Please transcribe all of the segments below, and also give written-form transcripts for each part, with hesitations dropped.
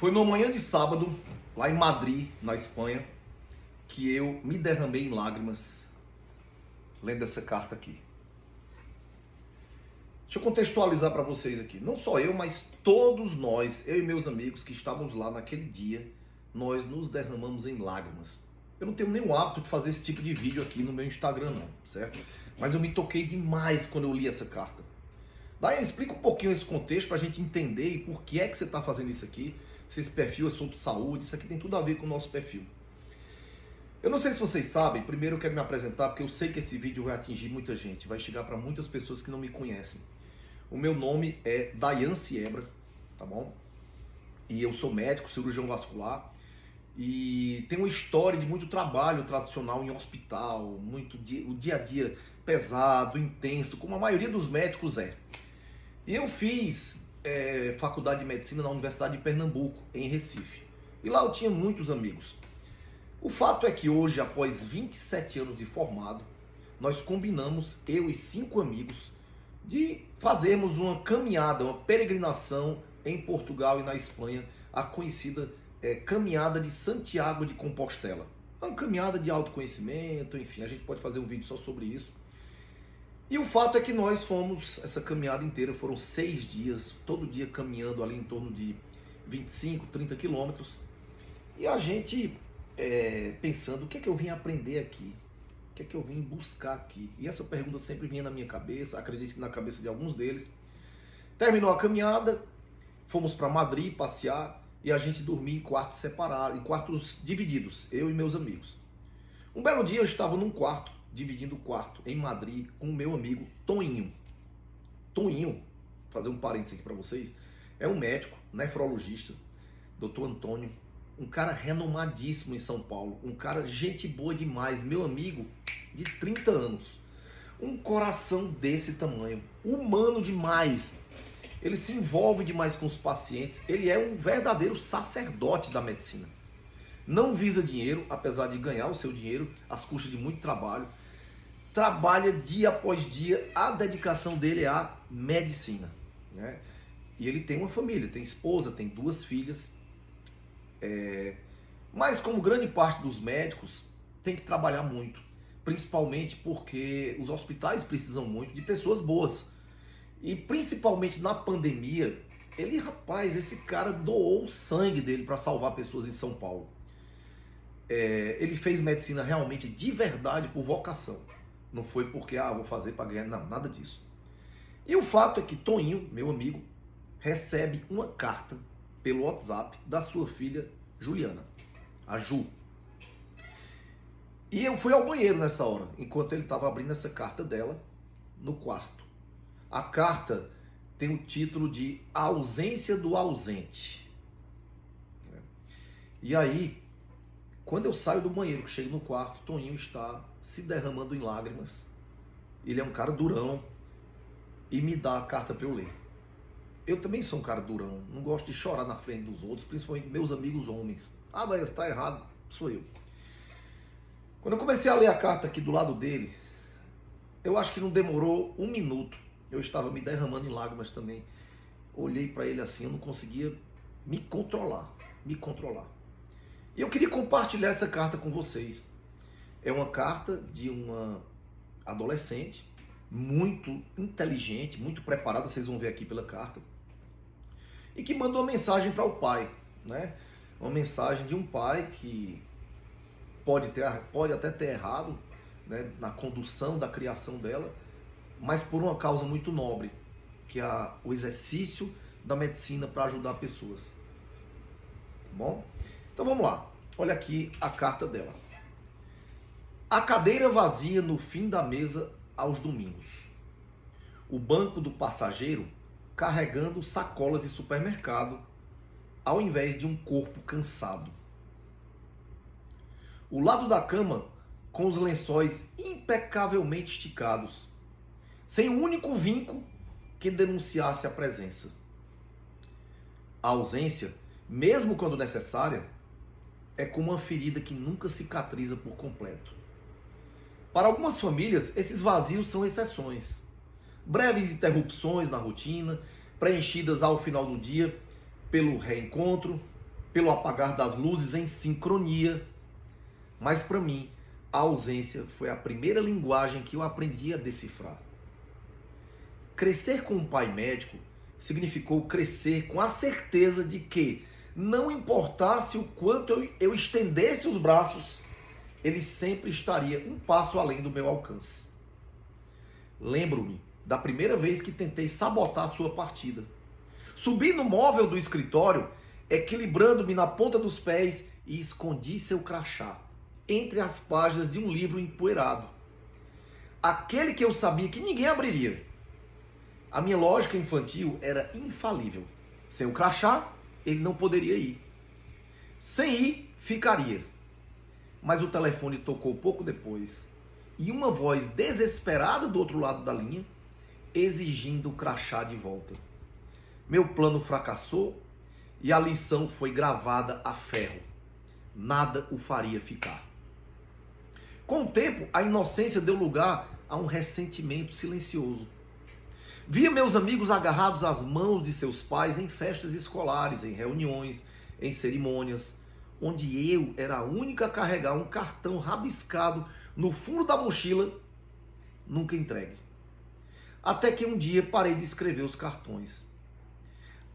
Foi numa manhã de sábado, lá em Madrid, na Espanha, que eu me derramei em lágrimas lendo essa carta aqui. Deixa eu contextualizar para vocês aqui. Não só eu, mas todos nós, eu e meus amigos que estávamos lá naquele dia, nós nos derramamos em lágrimas. Eu não tenho nenhum hábito de fazer esse tipo de vídeo aqui no meu Instagram não, certo? Mas eu me toquei demais quando eu li essa carta. Daí explica um pouquinho esse contexto para a gente entender e por que é que você está fazendo isso aqui. Se esse perfil é sobre saúde, isso aqui tem tudo a ver com o nosso perfil. Eu não sei se vocês sabem, primeiro eu quero me apresentar porque eu sei que esse vídeo vai atingir muita gente, vai chegar para muitas pessoas que não me conhecem. O meu nome é Dayan Siebra, tá bom? E eu sou médico, cirurgião vascular e tenho uma história de muito trabalho tradicional em hospital, o dia a dia pesado, intenso, como a maioria dos médicos é. E eu fiz faculdade de medicina na Universidade de Pernambuco, em Recife. E lá eu tinha muitos amigos. O fato é que hoje, após 27 anos de formado, nós combinamos, eu e 5 amigos, de fazermos uma caminhada, uma peregrinação em Portugal e na Espanha, a conhecida Caminhada de Santiago de Compostela. Uma caminhada de autoconhecimento, enfim, a gente pode fazer um vídeo só sobre isso. E o fato é que nós fomos, essa caminhada inteira, foram 6 dias, todo dia caminhando ali em torno de 25, 30 quilômetros. E a gente pensando, o que é que eu vim aprender aqui? O que é que eu vim buscar aqui? E essa pergunta sempre vinha na minha cabeça, acredito na cabeça de alguns deles. Terminou a caminhada, fomos para Madrid passear e a gente dormia em quartos separados, em quartos divididos, eu e meus amigos. Um belo dia eu estava num quarto, dividindo o quarto em Madrid com o meu amigo Toninho. Toninho, vou fazer um parênteses aqui para vocês, é um médico, nefrologista, Dr. Antônio, um cara renomadíssimo em São Paulo, um cara gente boa demais, meu amigo de 30 anos, um coração desse tamanho, humano demais, ele se envolve demais com os pacientes, ele é um verdadeiro sacerdote da medicina. Não visa dinheiro, apesar de ganhar o seu dinheiro às custas de muito trabalho. Trabalha dia após dia, a dedicação dele é à medicina, né? E ele tem uma família, tem esposa, tem 2 filhas. Mas como grande parte dos médicos, tem que trabalhar muito. Principalmente porque os hospitais precisam muito de pessoas boas. E principalmente na pandemia, esse cara doou o sangue dele para salvar pessoas em São Paulo. Ele fez medicina realmente de verdade por vocação. Não foi porque, vou fazer para ganhar, não, nada disso. E o fato é que Toninho, meu amigo, recebe uma carta pelo WhatsApp da sua filha Juliana, a Ju. E eu fui ao banheiro nessa hora, enquanto ele estava abrindo essa carta dela no quarto. A carta tem o título de A Ausência do Ausente. E aí, quando eu saio do banheiro, que chego no quarto, Toninho está se derramando em lágrimas. Ele é um cara durão e me dá a carta para eu ler. Eu também sou um cara durão, não gosto de chorar na frente dos outros, principalmente meus amigos homens. Daí está errado, sou eu. Quando eu comecei a ler a carta aqui do lado dele, eu acho que não demorou 1 minuto. Eu estava me derramando em lágrimas também. Olhei para ele assim, eu não conseguia me controlar. E eu queria compartilhar essa carta com vocês. É uma carta de uma adolescente, muito inteligente, muito preparada, vocês vão ver aqui pela carta. E que manda uma mensagem para o pai, né? Uma mensagem de um pai que pode até ter errado, né, na condução da criação dela, mas por uma causa muito nobre, que é o exercício da medicina para ajudar pessoas. Tá bom? Então vamos lá. Olha aqui a carta dela. A cadeira vazia no fim da mesa aos domingos. O banco do passageiro carregando sacolas de supermercado, ao invés de um corpo cansado. O lado da cama com os lençóis impecavelmente esticados, sem um único vinco que denunciasse a presença. A ausência, mesmo quando necessária, é como uma ferida que nunca cicatriza por completo. Para algumas famílias, esses vazios são exceções. Breves interrupções na rotina, preenchidas ao final do dia pelo reencontro, pelo apagar das luzes em sincronia. Mas para mim, a ausência foi a primeira linguagem que eu aprendi a decifrar. Crescer com um pai médico significou crescer com a certeza de que, não importasse o quanto eu estendesse os braços, ele sempre estaria um passo além do meu alcance. Lembro-me da primeira vez que tentei sabotar a sua partida. Subi no móvel do escritório, equilibrando-me na ponta dos pés, e escondi seu crachá entre as páginas de um livro empoeirado. Aquele que eu sabia que ninguém abriria. A minha lógica infantil era infalível. Sem o crachá, ele não poderia ir. Sem ir, ficaria. Mas o telefone tocou pouco depois, e uma voz desesperada do outro lado da linha, exigindo o crachá de volta. Meu plano fracassou e a lição foi gravada a ferro. Nada o faria ficar. Com o tempo, a inocência deu lugar a um ressentimento silencioso. Via meus amigos agarrados às mãos de seus pais em festas escolares, em reuniões, em cerimônias, onde eu era a única a carregar um cartão rabiscado no fundo da mochila, nunca entregue. Até que um dia parei de escrever os cartões.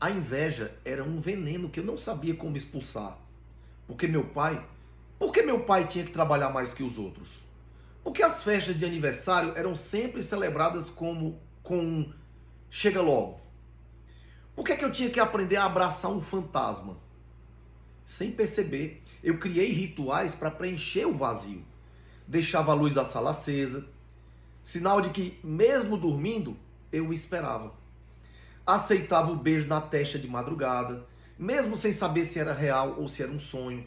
A inveja era um veneno que eu não sabia como expulsar. Por que meu pai tinha que trabalhar mais que os outros? Porque as festas de aniversário eram sempre celebradas com um chega logo? Por que eu tinha que aprender a abraçar um fantasma? Sem perceber, eu criei rituais para preencher o vazio. Deixava a luz da sala acesa, sinal de que, mesmo dormindo, eu o esperava. Aceitava o beijo na testa de madrugada, mesmo sem saber se era real ou se era um sonho.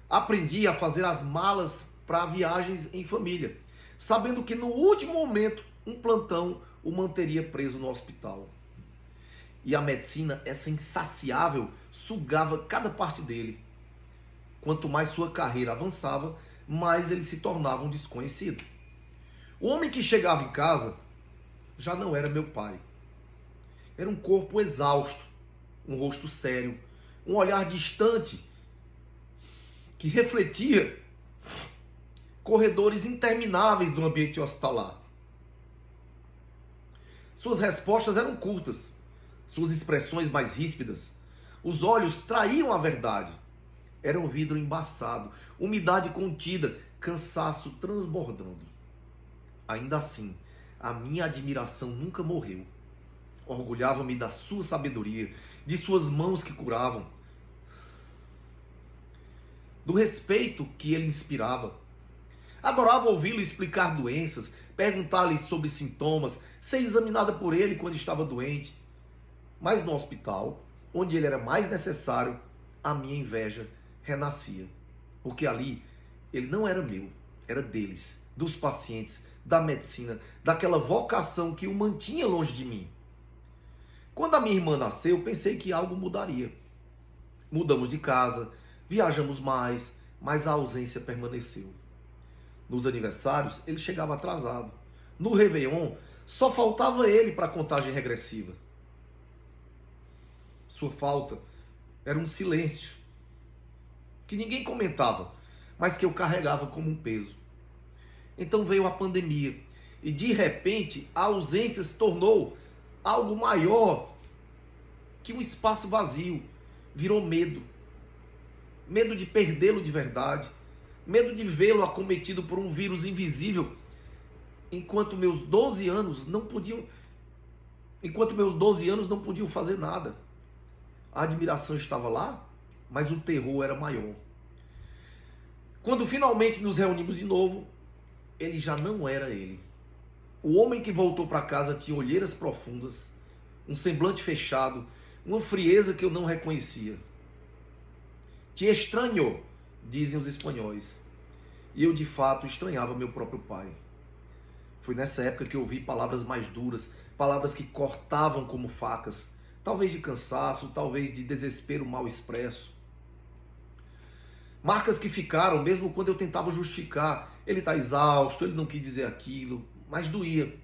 Aprendi a fazer as malas para viagens em família, sabendo que no último momento um plantão o manteria preso no hospital. E a medicina, essa insaciável, sugava cada parte dele. Quanto mais sua carreira avançava, mais ele se tornava um desconhecido. O homem que chegava em casa já não era meu pai. Era um corpo exausto, um rosto sério, um olhar distante que refletia corredores intermináveis do ambiente hospitalar. Suas respostas eram curtas, suas expressões mais ríspidas. Os olhos traíam a verdade. Era um vidro embaçado, umidade contida, cansaço transbordando. Ainda assim, a minha admiração nunca morreu. Orgulhava-me da sua sabedoria, de suas mãos que curavam, do respeito que ele inspirava. Adorava ouvi-lo explicar doenças, perguntar-lhe sobre sintomas, ser examinada por ele quando estava doente. Mas no hospital, onde ele era mais necessário, a minha inveja renascia. Porque ali, ele não era meu, era deles, dos pacientes, da medicina, daquela vocação que o mantinha longe de mim. Quando a minha irmã nasceu, pensei que algo mudaria. Mudamos de casa, viajamos mais, mas a ausência permaneceu. Nos aniversários, ele chegava atrasado. No Réveillon, só faltava ele para a contagem regressiva. Sua falta era um silêncio que ninguém comentava, mas que eu carregava como um peso. Então veio a pandemia e de repente a ausência se tornou algo maior que um espaço vazio. Virou medo. Medo de perdê-lo de verdade. Medo de vê-lo acometido por um vírus invisível. Enquanto meus 12 anos não podiam fazer nada. A admiração estava lá, mas o terror era maior. Quando finalmente nos reunimos de novo, ele já não era ele. O homem que voltou para casa tinha olheiras profundas, um semblante fechado, uma frieza que eu não reconhecia. Te estranho, dizem os espanhóis. E eu de fato estranhava meu próprio pai. Foi nessa época que eu ouvi palavras mais duras, palavras que cortavam como facas, talvez de cansaço, talvez de desespero mal expresso. Marcas que ficaram, mesmo quando eu tentava justificar. Ele está exausto, ele não quis dizer aquilo, mas doía.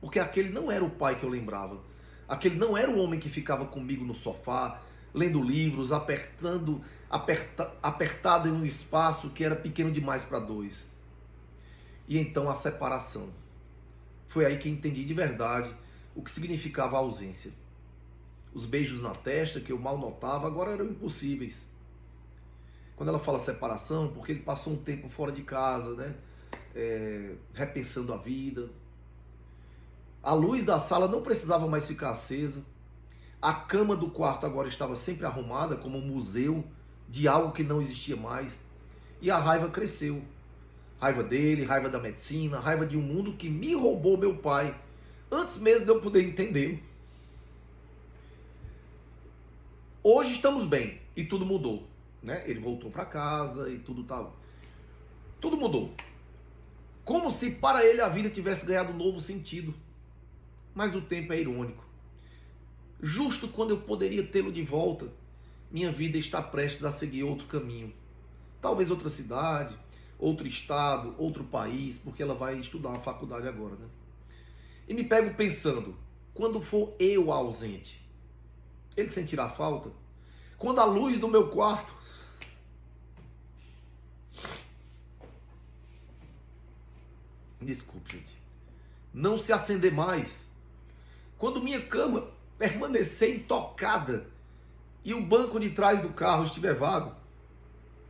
Porque aquele não era o pai que eu lembrava. Aquele não era o homem que ficava comigo no sofá, lendo livros, apertado em um espaço que era pequeno demais para dois. E então a separação. Foi aí que entendi de verdade o que significava a ausência. Os beijos na testa, que eu mal notava, agora eram impossíveis. Quando ela fala separação, porque ele passou um tempo fora de casa, né? Repensando a vida. A luz da sala não precisava mais ficar acesa. A cama do quarto agora estava sempre arrumada, como um museu de algo que não existia mais. E a raiva cresceu. Raiva dele, raiva da medicina, raiva de um mundo que me roubou meu pai, antes mesmo de eu poder entendê-lo. Hoje estamos bem e tudo mudou, né? Ele voltou para casa e tudo mudou. Como se para ele a vida tivesse ganhado um novo sentido. Mas o tempo é irônico. Justo quando eu poderia tê-lo de volta, minha vida está prestes a seguir outro caminho. Talvez outra cidade, outro estado, outro país, porque ela vai estudar na faculdade agora, né? E me pego pensando, quando for eu ausente, ele sentirá falta? Quando a luz do meu quarto não se acender mais, quando minha cama permanecer intocada e o banco de trás do carro estiver vago,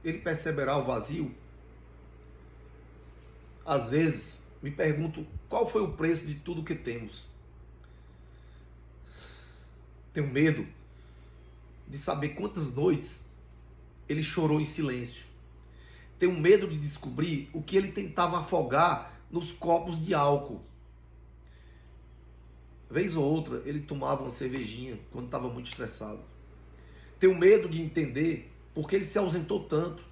ele perceberá o vazio? Às vezes me pergunto qual foi o preço de tudo que temos. Tenho medo de saber quantas noites ele chorou em silêncio. Tenho medo de descobrir o que ele tentava afogar nos copos de álcool. Vez ou outra, ele tomava uma cervejinha quando estava muito estressado. Tenho medo de entender por que ele se ausentou tanto.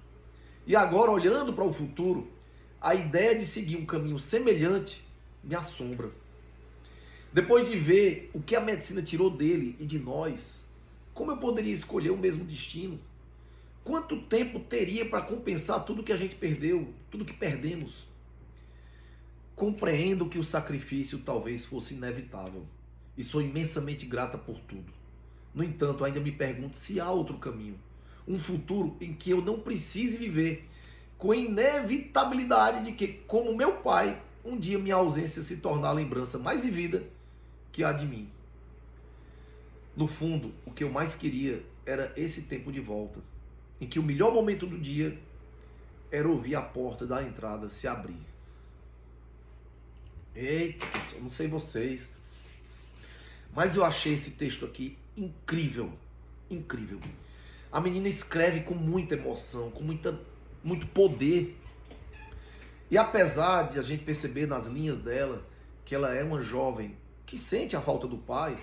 E agora, olhando para o futuro, a ideia de seguir um caminho semelhante me assombra. Depois de ver o que a medicina tirou dele e de nós, como eu poderia escolher o mesmo destino? Quanto tempo teria para compensar tudo que a gente perdeu, tudo que perdemos? Compreendo que o sacrifício talvez fosse inevitável e sou imensamente grata por tudo. No entanto, ainda me pergunto se há outro caminho, um futuro em que eu não precise viver com a inevitabilidade de que, como meu pai, um dia minha ausência se tornar a lembrança mais vivida que há de mim. No fundo, o que eu mais queria era esse tempo de volta, em que o melhor momento do dia era ouvir a porta da entrada se abrir. Eita, pessoal, não sei vocês, mas eu achei esse texto aqui incrível, incrível. A menina escreve com muita emoção, com muito poder. E apesar de a gente perceber nas linhas dela que ela é uma jovem que sente a falta do pai,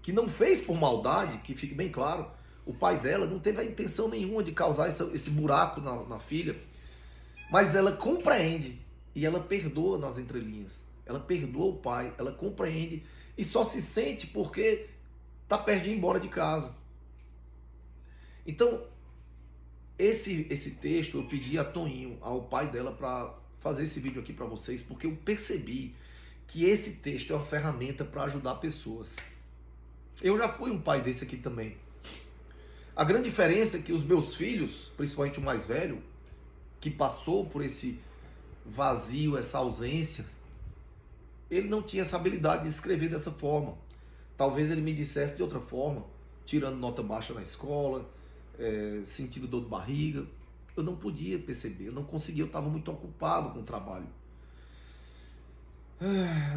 que não fez por maldade, que fique bem claro, o pai dela não teve a intenção nenhuma de causar esse buraco na filha, mas ela compreende e ela perdoa nas entrelinhas. Ela perdoa o pai, ela compreende e só se sente porque está perto de ir embora de casa. Então, esse texto eu pedi a Toninho, ao pai dela, para fazer esse vídeo aqui para vocês, porque eu percebi que esse texto é uma ferramenta para ajudar pessoas. Eu já fui um pai desse aqui também. A grande diferença é que os meus filhos, principalmente o mais velho, que passou por esse vazio, essa ausência, ele não tinha essa habilidade de escrever dessa forma. Talvez ele me dissesse de outra forma, tirando nota baixa na escola, sentindo dor de barriga. Eu não podia perceber, eu não conseguia, eu estava muito ocupado com o trabalho.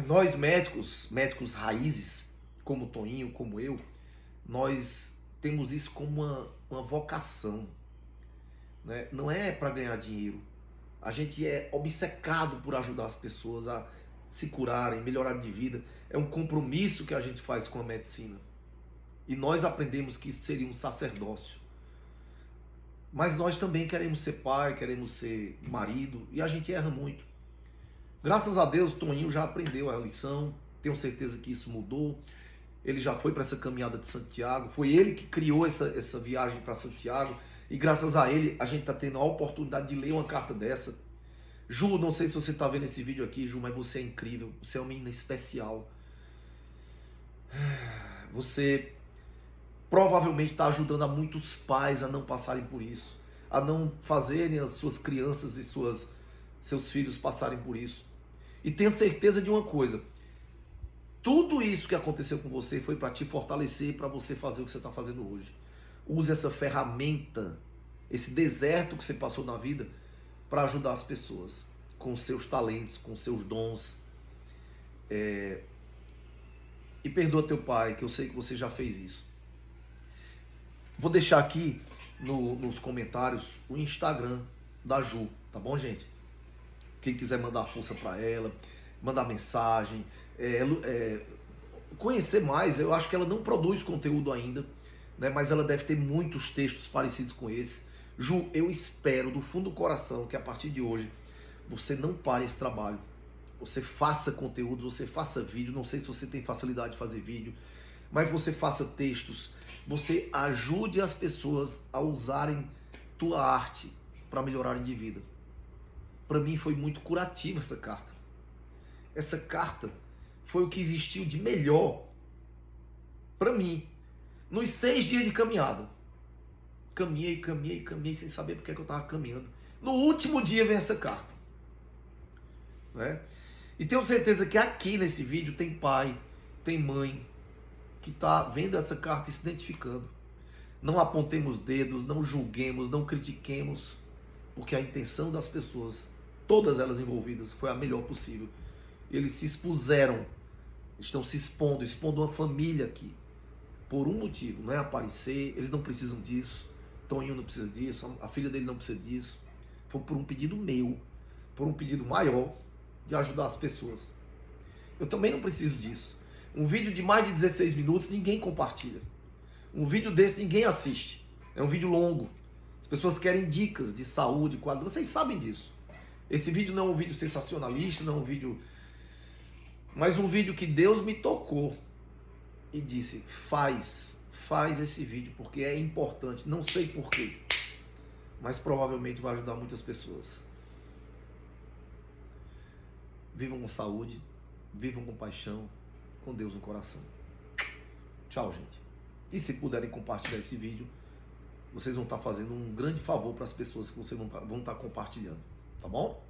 Nós médicos raízes, como o Toninho, como eu, nós temos isso como uma vocação, né? Não é para ganhar dinheiro. A gente é obcecado por ajudar as pessoas a se curarem, melhorarem de vida. É um compromisso que a gente faz com a medicina. E nós aprendemos que isso seria um sacerdócio. Mas nós também queremos ser pai, queremos ser marido, e a gente erra muito. Graças a Deus, o Toninho já aprendeu a lição, tenho certeza que isso mudou. Ele já foi para essa caminhada de Santiago, foi ele que criou essa viagem para Santiago, e graças a ele a gente está tendo a oportunidade de ler uma carta dessa. Ju, não sei se você está vendo esse vídeo aqui, Ju, mas você é incrível, você é uma menina especial. Você provavelmente está ajudando a muitos pais a não passarem por isso, a não fazerem as suas crianças e seus filhos passarem por isso. E tenha certeza de uma coisa, tudo isso que aconteceu com você foi para te fortalecer, para você fazer o que você está fazendo hoje. Use essa ferramenta, esse deserto que você passou na vida, para ajudar as pessoas, com os seus talentos, com os seus dons. E perdoa teu pai, que eu sei que você já fez isso. Vou deixar aqui nos comentários o Instagram da Ju, tá bom, gente? Quem quiser mandar força para ela, mandar mensagem, conhecer mais. Eu acho que ela não produz conteúdo ainda, né? Mas ela deve ter muitos textos parecidos com esse. Ju, eu espero do fundo do coração que a partir de hoje você não pare esse trabalho. Você faça conteúdo, você faça vídeo. Não sei se você tem facilidade de fazer vídeo, mas você faça textos. Você ajude as pessoas a usarem tua arte para melhorarem de vida. Para mim foi muito curativa essa carta. Essa carta foi o que existiu de melhor para mim nos 6 dias de caminhada. Caminhei sem saber porque é que eu estava caminhando. No último dia vem essa carta, né? E tenho certeza que aqui nesse vídeo tem pai, tem mãe que está vendo essa carta e se identificando. Não apontemos dedos, não julguemos, não critiquemos, porque a intenção das pessoas, todas elas envolvidas, foi a melhor possível. Eles se expuseram, estão se expondo uma família aqui, por um motivo, não é aparecer, eles não precisam disso, Toninho não precisa disso, a filha dele não precisa disso. Foi por um pedido meu, por um pedido maior de ajudar as pessoas. Eu também não preciso disso. Um vídeo de mais de 16 minutos ninguém compartilha. Um vídeo desse ninguém assiste. É um vídeo longo. As pessoas querem dicas de saúde, qualidade. Vocês sabem disso. Esse vídeo não é um vídeo sensacionalista, não é um vídeo... mas um vídeo que Deus me tocou e disse, faz esse vídeo, porque é importante. Não sei porquê, mas provavelmente vai ajudar muitas pessoas. Vivam com saúde, vivam com paixão, com Deus no coração. Tchau, gente. E se puderem compartilhar esse vídeo, vocês vão estar fazendo um grande favor para as pessoas que vocês vão estar compartilhando, tá bom?